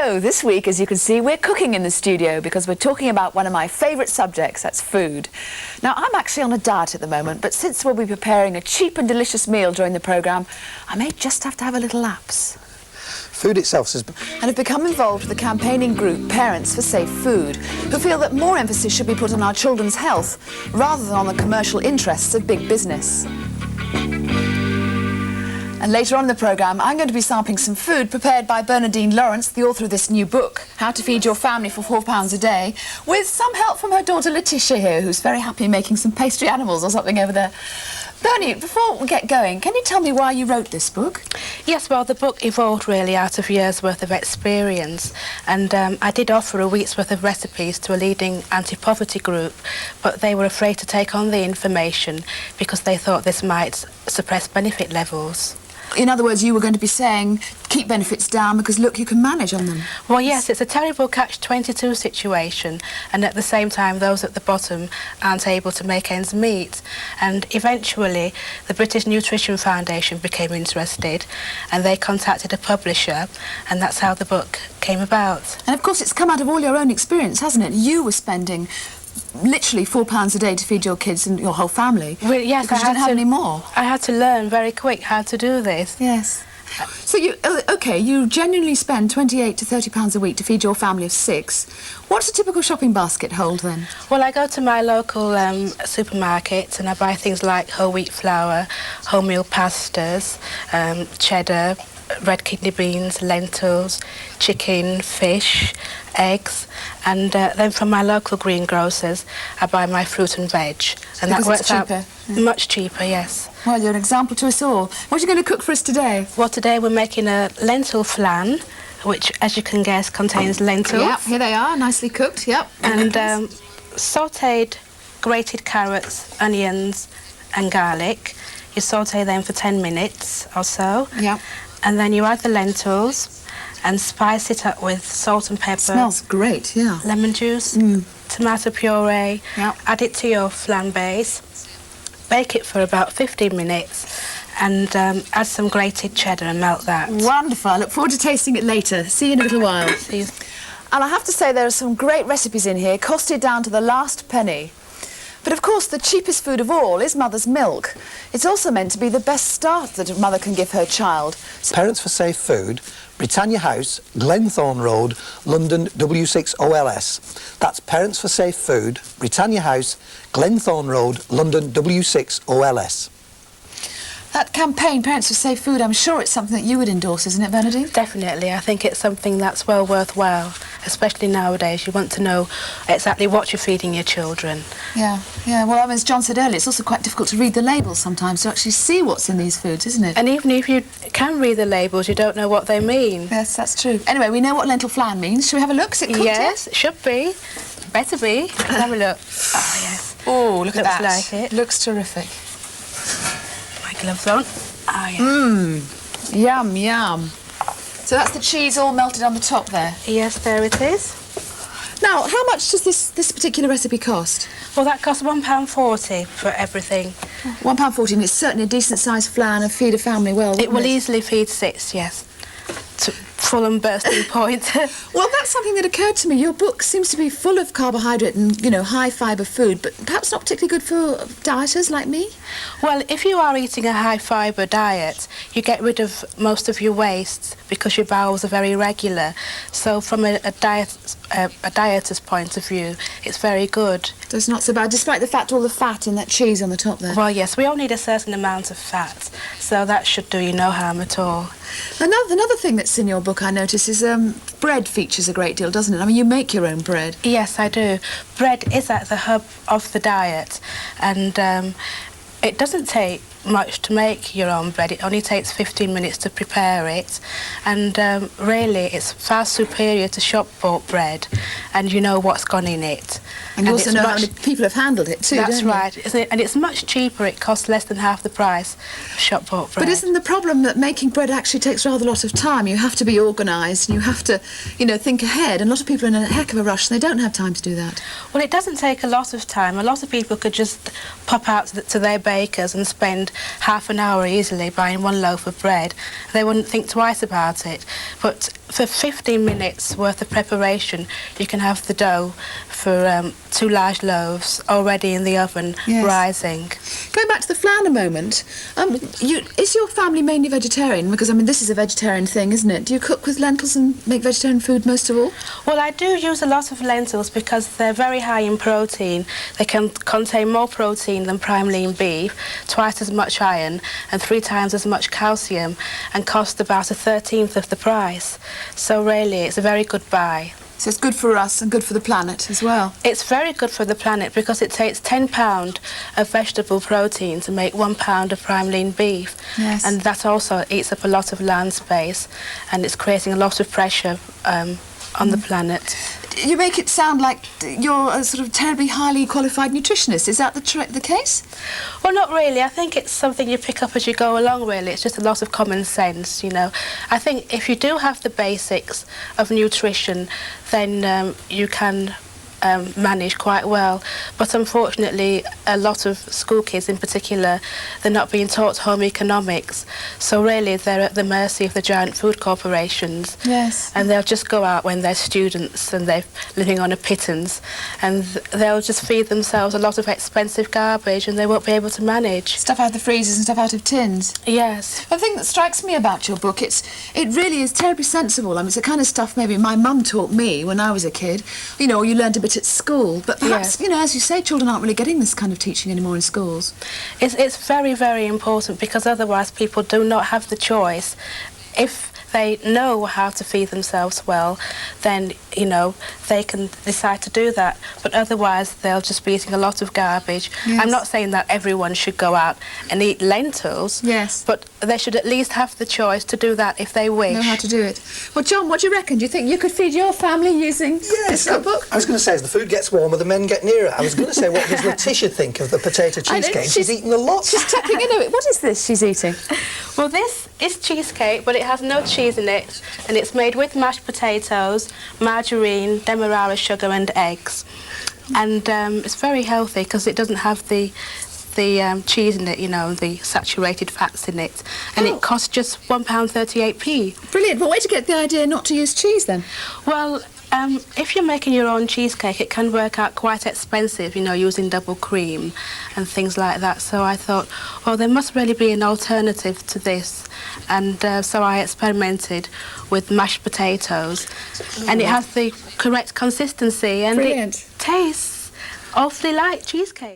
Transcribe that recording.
So this week, as you can see, we're cooking in the studio because we're talking about one of my favourite subjects, that's food. Now, I'm actually on a diet at the moment, but since we'll be preparing a cheap and delicious meal during the programme, I may just have to have a little lapse. Food itself has... And have become involved with the campaigning group Parents for Safe Food, who feel that more emphasis should be put on our children's health rather than on the commercial interests of big business. And later on in the programme, I'm going to be sampling some food prepared by Bernardine Lawrence, the author of this new book, How to Feed Your Family for £4 a Day, with some help from her daughter Letitia here, who's very happy making some pastry animals or something over there. Bernie, before we get going, can you tell me why you wrote this book? Yes, well, the book evolved really out of years' worth of experience, and I did offer a week's worth of recipes to a leading anti-poverty group, but they were afraid to take on the information because they thought this might suppress benefit levels. In other words, you were going to be saying, keep benefits down because, look, you can manage on them. Well, yes, it's a terrible catch-22 situation, and at the same time, those at the bottom aren't able to make ends meet. And eventually, the British Nutrition Foundation became interested, and they contacted a publisher, and that's how the book came about. And, of course, it's come out of all your own experience, hasn't it? You were spending literally £4 a day to feed your kids and your whole family. Well, yes, because you didn't have any more. I had to learn very quick how to do this. Yes. So you genuinely spend £28 to £30 a week to feed your family of 6. What's a typical shopping basket hold then? Well, I go to my local supermarket and I buy things like whole wheat flour, wholemeal pastas, cheddar, red kidney beans, lentils, chicken, fish, eggs, and then from my local greengrocers I buy my fruit and veg, and because that works out much cheaper, yes. Well, you're an example to us all. What are you going to cook for us today? Well, today we're making a lentil flan, which, as you can guess, contains lentils. Yep, here they are, nicely cooked, yep. And sautéed grated carrots, onions and garlic. You sauté them for 10 minutes or so. Yep. And then you add the lentils and spice it up with salt and pepper. Smells great, yeah. Lemon juice, tomato puree. Yep. Add it to your flan base. Bake it for about 15 minutes and add some grated cheddar and melt that. Wonderful. I look forward to tasting it later. See you in a little while. See you. And I have to say there are some great recipes in here, costed down to the last penny. But of course, the cheapest food of all is mother's milk. It's also meant to be the best start that a mother can give her child. Parents for Safe Food, Britannia House, Glenthorne Road, London W6OLS. That's Parents for Safe Food, Britannia House, Glenthorne Road, London W6OLS. That campaign, Parents for Safe Food, I'm sure it's something that you would endorse, isn't it, Bernadine? Definitely. I think it's something that's well worthwhile, especially nowadays. You want to know exactly what you're feeding your children. Yeah. Well, as John said earlier, it's also quite difficult to read the labels sometimes to actually see what's in these foods, isn't it? And even if you can read the labels, you don't know what they mean. Yes, that's true. Anyway, we know what lentil flan means. Shall we have a look? Is it cooked Yes, yet? it should be. Better be. Let's have a look. Oh, yes. Oh, look at that. Looks like it. Looks terrific. Gloves on. Oh, yes. Yum, yum. So that's the cheese all melted on the top there? Yes, there it is. Now, how much does this particular recipe cost? Well, that costs £1.40 for everything. £1.40, and it's certainly a decent-sized flan and feed a family well, It will easily feed 6, yes. To full and bursting point. Well, that's something that occurred to me. Your book seems to be full of carbohydrate and, high-fibre food, but perhaps not particularly good for dieters like me? Well, if you are eating a high-fibre diet, you get rid of most of your wastes because your bowels are very regular. So from a dieter's point of view, it's very good. So it's not so bad, despite the fact all the fat in that cheese on the top there. Well, yes, we all need a certain amount of fat, so that should do you no harm at all. Another thing that's in your book, I notice, is bread features a great deal, doesn't it? I mean, you make your own bread. Yes, I do. Bread is at the hub of the diet, and it doesn't take much to make your own bread. It only takes 15 minutes to prepare it, and really it's far superior to shop-bought bread, and you know what's gone in it. And you also know how many people have handled it too, That's don't you? right, isn't it? And it's much cheaper. It costs less than half the price of shop-bought bread. But isn't the problem that making bread actually takes rather a lot of time? You have to be organised and you have to, think ahead, and a lot of people are in a heck of a rush and they don't have time to do that. Well, it doesn't take a lot of time. A lot of people could just pop out to their bakers and spend half an hour easily buying one loaf of bread. They wouldn't think twice about it. But for 15 minutes worth of preparation, you can have the dough for 2 large loaves already in the oven, Yes. rising. Going back to the flounder moment, is your family mainly vegetarian? Because, I mean, this is a vegetarian thing, isn't it? Do you cook with lentils and make vegetarian food most of all? Well, I do use a lot of lentils because they're very high in protein. They can contain more protein than prime lean beef, twice as much iron and 3 times as much calcium, and cost about 1/13 of the price. So really, it's a very good buy. So it's good for us and good for the planet as well. It's very good for the planet because it takes 10 pounds of vegetable protein to make 1 pound of prime lean beef. Yes. And that also eats up a lot of land space, and it's creating a lot of pressure on the planet. You make it sound like you're a sort of terribly highly qualified nutritionist. Is that the case? Well, not really. I think it's something you pick up as you go along, really. It's just a lot of common sense, you know. I think if you do have the basics of nutrition, then you can manage quite well. But unfortunately, a lot of school kids in particular, they're not being taught home economics. So really, they're at the mercy of the giant food corporations. Yes. And they'll just go out when they're students and they're living on a pittance, and they'll just feed themselves a lot of expensive garbage, and they won't be able to manage. Stuff out of the freezers and stuff out of tins. Yes. The thing that strikes me about your book, it really is terribly sensible. I mean, it's the kind of stuff maybe my mum taught me when I was a kid. You know, or you learned a bit at school. But perhaps, Yes. you know, as you say, children aren't really getting this kind of teaching anymore in schools. It's very, very important, because otherwise people do not have the choice. If they know how to feed themselves well, then, you know, they can decide to do that. But otherwise, they'll just be eating a lot of garbage. Yes. I'm not saying that everyone should go out and eat lentils. Yes. But they should at least have the choice to do that if they wish. Know how to do it. Well, John, what do you reckon? Do you think you could feed your family using this cookbook? I was going to say, as the food gets warmer, the men get nearer. I was going to say, what does Letitia think of the potato I know, cheesecake? She's eaten a lot. She's tucking into it. What is this she's eating? Well, this is cheesecake, but it has no cheese in it, and it's made with mashed potatoes, margarine, demerara sugar and eggs. And it's very healthy because it doesn't have the cheese in it, you know, the saturated fats in it. And it costs just £1.38p. Brilliant. But where did you get the idea not to use cheese then? Well, if you're making your own cheesecake, it can work out quite expensive, you know, using double cream and things like that. So I thought, well, there must really be an alternative to this. And so I experimented with mashed potatoes. And it has the correct consistency, and Brilliant. it tastes awfully like cheesecake.